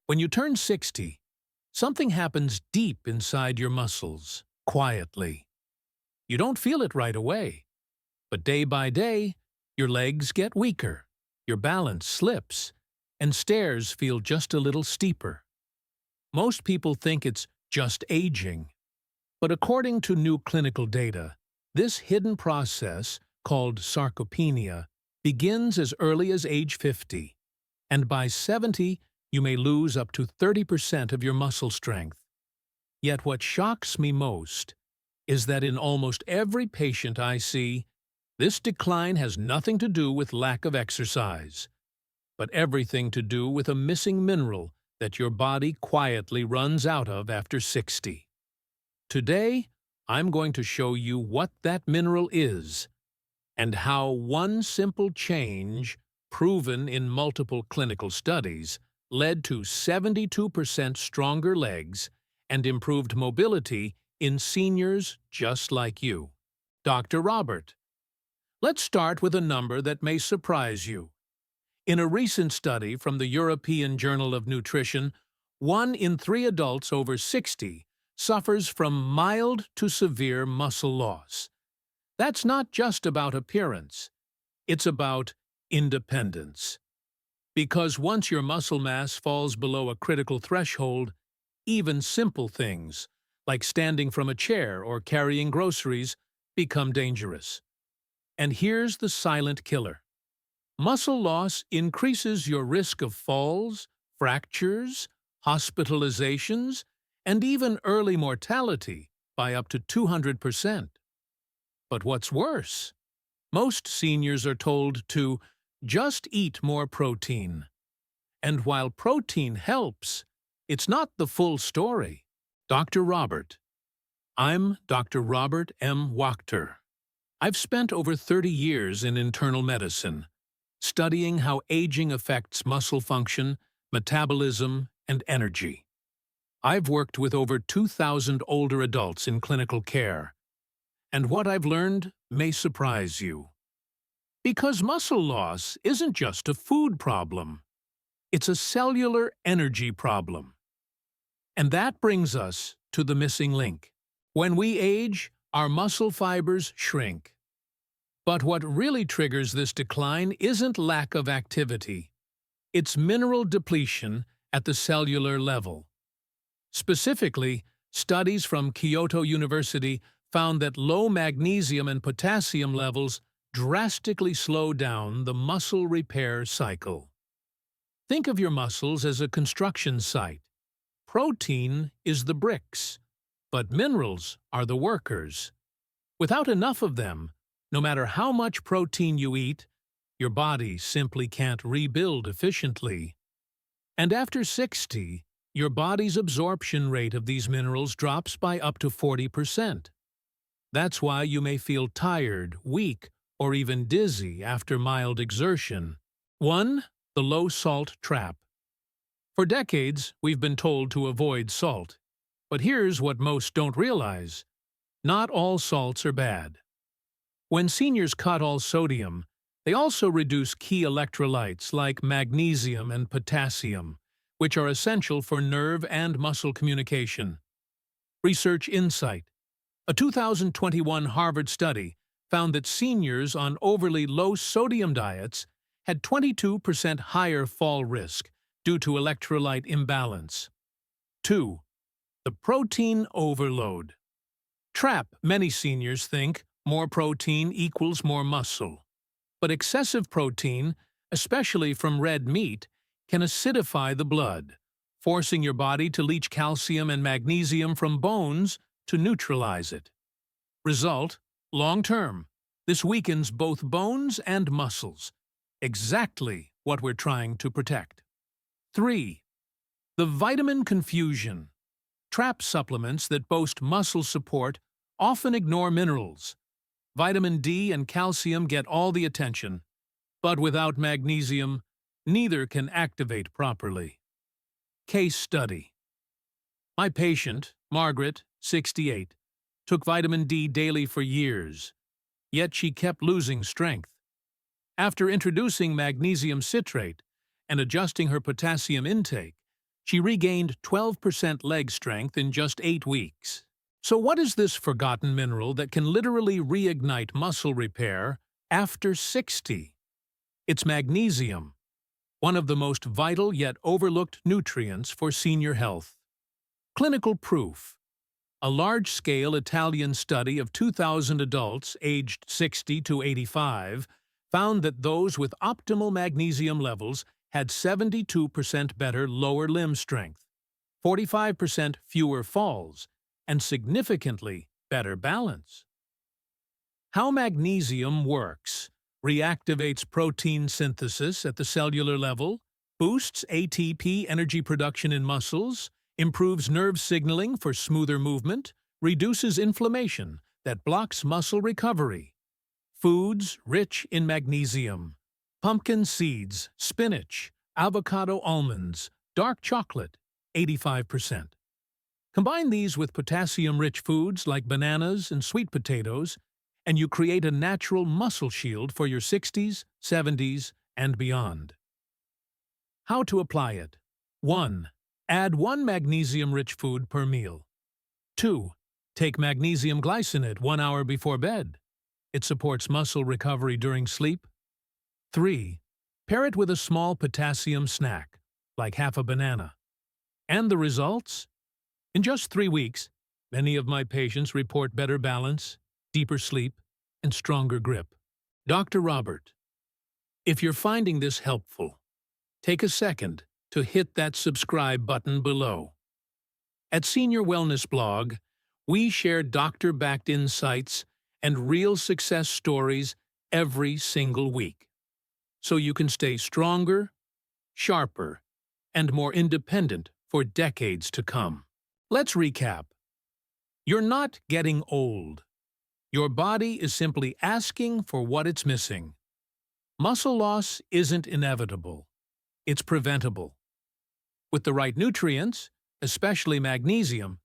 When you turn 60, something happens deep inside your muscles, quietly. You don't feel it right away, but day by day, your legs get weaker, your balance slips, and stairs feel just a little steeper. Most people think it's just aging, but according to new clinical data, this hidden process, called sarcopenia, begins as early as age 50, and by 70, you may lose up to 30% of your muscle strength. Yet what shocks me most is that in almost every patient I see, this decline has nothing to do with lack of exercise, but everything to do with a missing mineral that your body quietly runs out of after 60. Today, I'm going to show you what that mineral is and how one simple change, proven in multiple clinical studies, led to 72% stronger legs and improved mobility in seniors just like you. Dr. Robert. Let's start with a number that may surprise you. In a recent study from the European Journal of Nutrition, 1 in 3 adults over 60 suffers from mild to severe muscle loss. That's not just about appearance. It's about independence. Because once your muscle mass falls below a critical threshold, even simple things, like standing from a chair or carrying groceries, become dangerous. And here's the silent killer. Muscle loss increases your risk of falls, fractures, hospitalizations, and even early mortality by up to 200%. But what's worse? Most seniors are told to just eat more protein. And while protein helps, it's not the full story. Dr. Robert. I'm Dr. Robert M. Wachter. I've spent over 30 years in internal medicine, studying how aging affects muscle function, metabolism, and energy. I've worked with over 2,000 older adults in clinical care, and what I've learned may surprise you. Because muscle loss isn't just a food problem, it's a cellular energy problem. And that brings us to the missing link. When we age, our muscle fibers shrink. But what really triggers this decline isn't lack of activity. It's mineral depletion at the cellular level. Specifically, studies from Kyoto University found that low magnesium and potassium levels drastically slow down the muscle repair cycle. Think of your muscles as a construction site. Protein is the bricks, but minerals are the workers. Without enough of them, no matter how much protein you eat, your body simply can't rebuild efficiently. And after 60, your body's absorption rate of these minerals drops by up to 40%. That's why you may feel tired, weak, or even dizzy after mild exertion. 1. The low-salt trap. For decades, we've been told to avoid salt. But here's what most don't realize. Not all salts are bad. When seniors cut all sodium, they also reduce key electrolytes like magnesium and potassium, which are essential for nerve and muscle communication. Research insight. A 2021 Harvard study found that seniors on overly low-sodium diets had 22% higher fall risk due to electrolyte imbalance. 2. The protein overload. Trap. Many seniors think more protein equals more muscle. But excessive protein, especially from red meat, can acidify the blood, forcing your body to leach calcium and magnesium from bones to neutralize it. Result: long-term, this weakens both bones and muscles, exactly what we're trying to protect. 3. The vitamin confusion. Trap supplements that boast muscle support often ignore minerals. Vitamin D and calcium get all the attention, but without magnesium, neither can activate properly. Case study. My patient, Margaret, 68, took vitamin D daily for years, yet she kept losing strength. After introducing magnesium citrate and adjusting her potassium intake, She regained 12% leg strength in just 8 weeks. So what is this forgotten mineral that can literally reignite muscle repair after 60? It's magnesium, one of the most vital yet overlooked nutrients for senior health. Clinical proof. A large-scale Italian study of 2,000 adults aged 60 to 85 found that those with optimal magnesium levels had 72% better lower limb strength, 45% fewer falls, and significantly better balance. How magnesium works: reactivates protein synthesis at the cellular level, boosts ATP energy production in muscles, improves nerve signaling for smoother movement, reduces inflammation that blocks muscle recovery. Foods rich in magnesium: pumpkin seeds, spinach, avocado almonds, dark chocolate, 85%. Combine these with potassium-rich foods like bananas and sweet potatoes, and you create a natural muscle shield for your 60s, 70s, and beyond. How to apply it? 1. Add 1 magnesium-rich food per meal. 2. Take magnesium glycinate 1 hour before bed. It supports muscle recovery during sleep. 3. Pair it with a small potassium snack, like half a banana. And the results? In just 3 weeks, many of my patients report better balance, deeper sleep, and stronger grip. Dr. Robert, if you're finding this helpful, take a second to hit that subscribe button below. At Senior Wellness Blog, we share doctor-backed insights and real success stories every single week, so you can stay stronger, sharper, and more independent for decades to come. Let's recap. You're not getting old. Your body is simply asking for what it's missing. Muscle loss isn't inevitable. It's preventable. With the right nutrients, especially magnesium,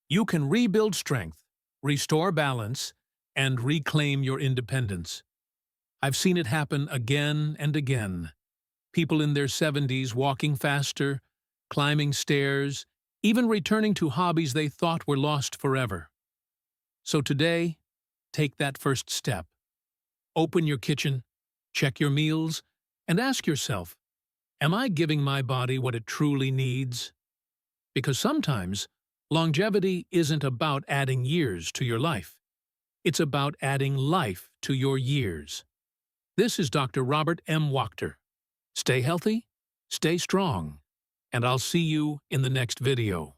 you can rebuild strength, restore balance, and reclaim your independence. I've seen it happen again and again. People in their 70s walking faster, climbing stairs, even returning to hobbies they thought were lost forever. So today, take that first step. Open your kitchen, check your meals, and ask yourself, am I giving my body what it truly needs? Because sometimes, longevity isn't about adding years to your life. It's about adding life to your years. This is Dr. Robert M. Wachter. Stay healthy, stay strong, and I'll see you in the next video.